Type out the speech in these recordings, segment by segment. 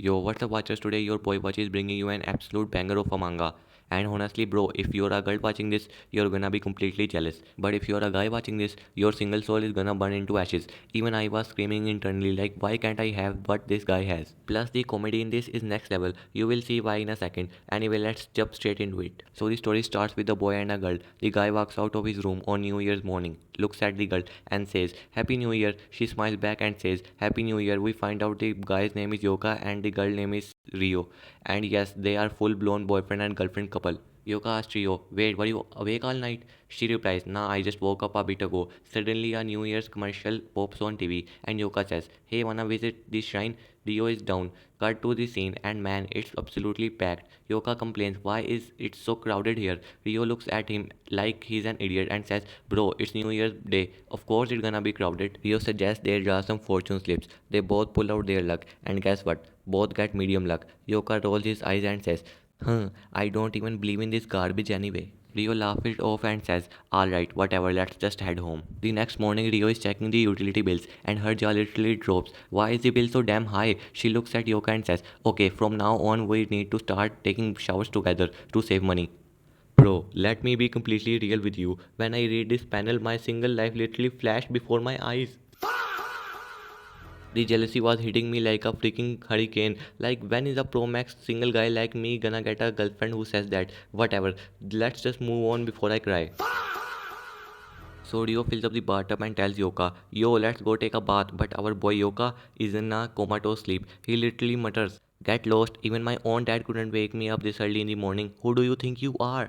Yo, what's up, watchers? Today, your boy Watchy is bringing you an absolute banger of a manga. And honestly, bro, if you're a girl watching this, you're gonna be completely jealous. But if you're a guy watching this, your single soul is gonna burn into ashes. Even I was screaming internally, like, why can't I have what this guy has? Plus, the comedy in this is next level. You will see why in a second. Anyway, let's jump straight into it. So, the story starts with a boy and a girl. The guy walks out of his room on New Year's morning, looks at the girl, and says, Happy New Year. She smiles back and says, Happy New Year. We find out the guy's name is Yoka and the girl name is Rio. And yes, they are full blown boyfriend and girlfriend couple. Yoka asks Rio, Wait, were you awake all night? She replies, Nah, I just woke up a bit ago. Suddenly, a New Year's commercial pops on TV, and Yoka says, Hey, wanna visit the shrine? Rio is down. Cut to the scene, and man, it's absolutely packed. Yoka complains, Why is it so crowded here? Rio looks at him like he's an idiot and says, Bro, it's New Year's Day. Of course, it's gonna be crowded. Rio suggests they draw some fortune slips. They both pull out their luck, and guess what? Both get medium luck. Yoka rolls his eyes and says, I don't even believe in this garbage anyway. Rio laughs it off and says, Alright, whatever, let's just head home. The next morning, Rio is checking the utility bills and her jaw literally drops. Why is the bill so damn high? She looks at Yoka and says, Okay, from now on, we need to start taking showers together to save money. Bro, let me be completely real with you. When I read this panel, my single life literally flashed before my eyes. The jealousy was hitting me like a freaking hurricane. Like, when is a Pro Max single guy like me gonna get a girlfriend who says that? Whatever, let's just move on before I cry. So Rio fills up the bathtub and tells Yoka, Yo, let's go take a bath. But our boy Yoka is in a comatose sleep. He literally mutters, Get lost, even my own dad couldn't wake me up this early in the morning. Who do you think you are?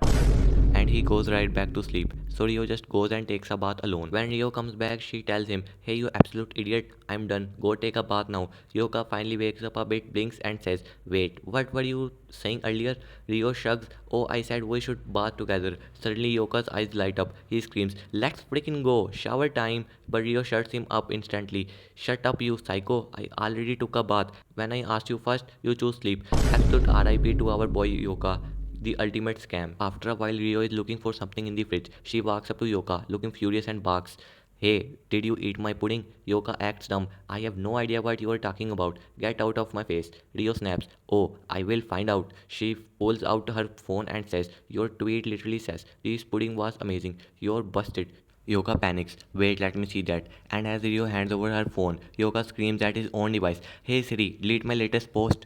And he goes right back to sleep. So Rio just goes and takes a bath alone. When Rio comes back, she tells him, Hey, you absolute idiot, I'm done. Go take a bath now. Yoka finally wakes up a bit, blinks, and says, Wait, what were you saying earlier? Rio shrugs, Oh, I said we should bath together. Suddenly, Yoka's eyes light up. He screams, Let's freaking go, shower time. But Rio shuts him up instantly. Shut up, you psycho. I already took a bath. When I asked you first, you chose sleep. Absolute RIP to our boy Yoka, the ultimate scam. After a while, Rio is looking for something in the fridge. She walks up to Yoka, looking furious and barks, Hey, did you eat my pudding? Yoka acts dumb. I have no idea what you are talking about. Get out of my face. Rio snaps. Oh, I will find out. She pulls out her phone and says, Your tweet literally says, This pudding was amazing. You're busted. Yoka panics. Wait, let me see that. And as Rio hands over her phone, Yoka screams at his own device. Hey Siri, delete my latest post.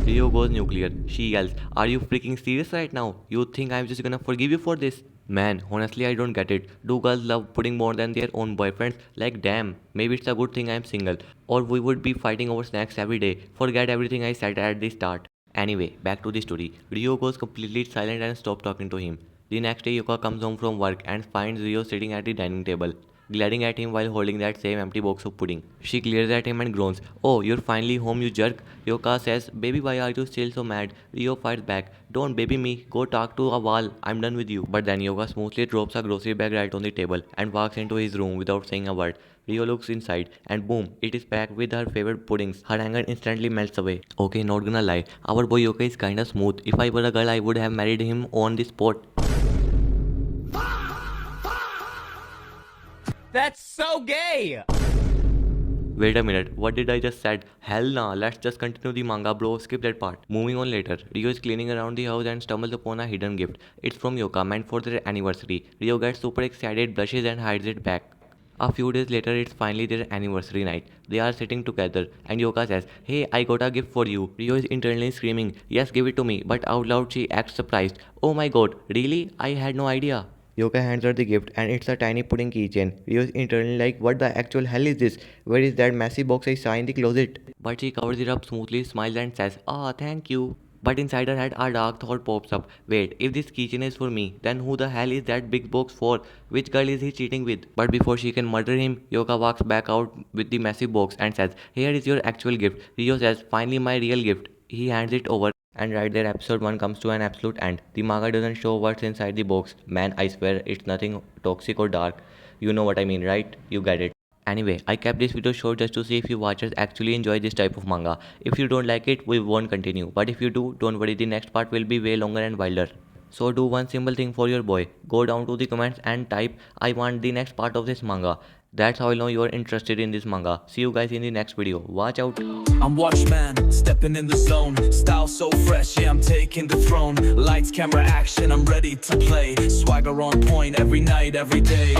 Rio goes nuclear. She yells, Are you freaking serious right now? You think I'm just gonna forgive you for this? Man, honestly, I don't get it. Do girls love pudding more than their own boyfriends? Like, damn, maybe it's a good thing I'm single. Or we would be fighting over snacks every day. Forget everything I said at the start. Anyway, back to the story. Rio goes completely silent and stops talking to him. The next day, Yuka comes home from work and finds Rio sitting at the dining table, glaring at him while holding that same empty box of pudding. She glares at him and groans, Oh, you're finally home, you jerk. Yoka says, Baby, why are you still so mad? Rio fights back, Don't baby me, go talk to a wall, I'm done with you. But then Yoka smoothly drops a grocery bag right on the table and walks into his room without saying a word. Rio looks inside and boom, it is packed with her favorite puddings. Her anger instantly melts away. Okay, not gonna lie, our boy Yoka is kinda smooth. If I were a girl, I would have married him on the spot. That's so gay! Wait a minute, what did I just said? Hell nah, let's just continue the manga bro, skip that part. Moving on later, Rio is cleaning around the house and stumbles upon a hidden gift. It's from Yoka, meant for their anniversary. Rio gets super excited, blushes and hides it back. A few days later, it's finally their anniversary night. They are sitting together, and Yoka says, Hey, I got a gift for you. Rio is internally screaming, Yes, give it to me, but out loud she acts surprised. Oh my god, really? I had no idea. Yoka hands her the gift and it's a tiny pudding keychain. Rio is internally like, what the actual hell is this? Where is that massive box I saw in the closet? But she covers it up smoothly, smiles and says, thank you. But inside her head, a dark thought pops up. Wait, if this keychain is for me, then who the hell is that big box for? Which girl is he cheating with? But before she can murder him, Yoka walks back out with the massive box and says, Here is your actual gift. Rio says, Finally my real gift. He hands it over. And right there, episode 1 comes to an absolute end. The manga doesn't show what's inside the box. Man, I swear it's nothing toxic or dark. You know what I mean, right? You get it. Anyway, I kept this video short just to see if you watchers actually enjoy this type of manga. If you don't like it, we won't continue. But if you do, don't worry, the next part will be way longer and wilder. So do one simple thing for your boy. Go down to the comments and type, I want the next part of this manga. That's how I know you are interested in this manga. See you guys in the next video. Watch out. I'm Watchman, stepping in the zone. Style so fresh, yeah, I'm taking the throne. Lights, camera, action, I'm ready to play. Swagger on point every night, every day.